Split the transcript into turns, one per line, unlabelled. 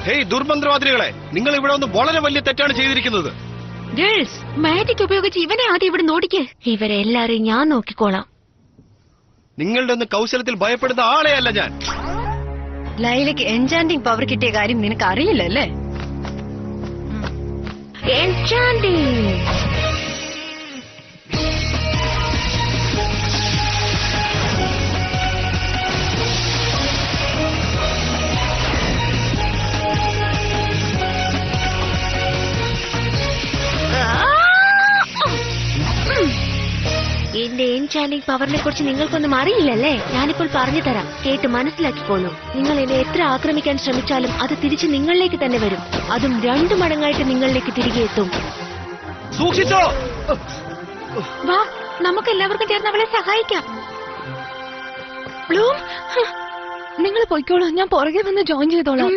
Hey ദുർമന്ത്രവാദികളെ, നിങ്ങൾ ഇവിടെ ഒന്ന് വളരെ വലിയ തെറ്റാണ് ചെയ്തിരിക്കുന്നത്.
ഗേൾസ്, മാജിക് ഉപയോഗിച്ച് ഇവനെ ആദ്യം ഇവിടെ നോടിക്ക്. ഇവരെല്ലാരെയും ഞാൻ നോക്കിക്കോളാം.
നിങ്ങളുടെ ഒന്ന് കൗശലത്തിൽ ഭയപ്പെടുന്ന ആളെയല്ല ഞാൻ.
ലൈലയ്ക്ക് എൻചാന്റിംഗ് പവർ കിട്ടിയ കാര്യം നിനക്ക് അറിയില്ലല്ലേ? എൻചാന്റിംഗ് എന്റെ എൻചാന്റിംഗ് പവറിനെ കുറിച്ച് നിങ്ങൾക്കൊന്നും അറിയില്ലല്ലേ? ഞാനിപ്പോൾ പറഞ്ഞു തരാം, കേട്ട് മനസ്സിലാക്കിക്കോളൂ. നിങ്ങൾ എന്നെ എത്ര ആക്രമിക്കാൻ ശ്രമിച്ചാലും അത് തിരിച്ച് നിങ്ങളിലേക്ക് തന്നെ വരും. അതും 2 മടങ്ങായിട്ട് നിങ്ങളിലേക്ക് തിരികെ എത്തും.
സൂക്ഷിച്ചോ.
വാ, നമുക്ക് എല്ലാവർക്കും ചേർന്ന് അവളെ സഹായിക്കാം. ബ്ലൂം, നിങ്ങൾ പൊയ്ക്കോളൂ, ഞാൻ പുറകെ വന്ന് ജോയിൻ ചെയ്തോളാം.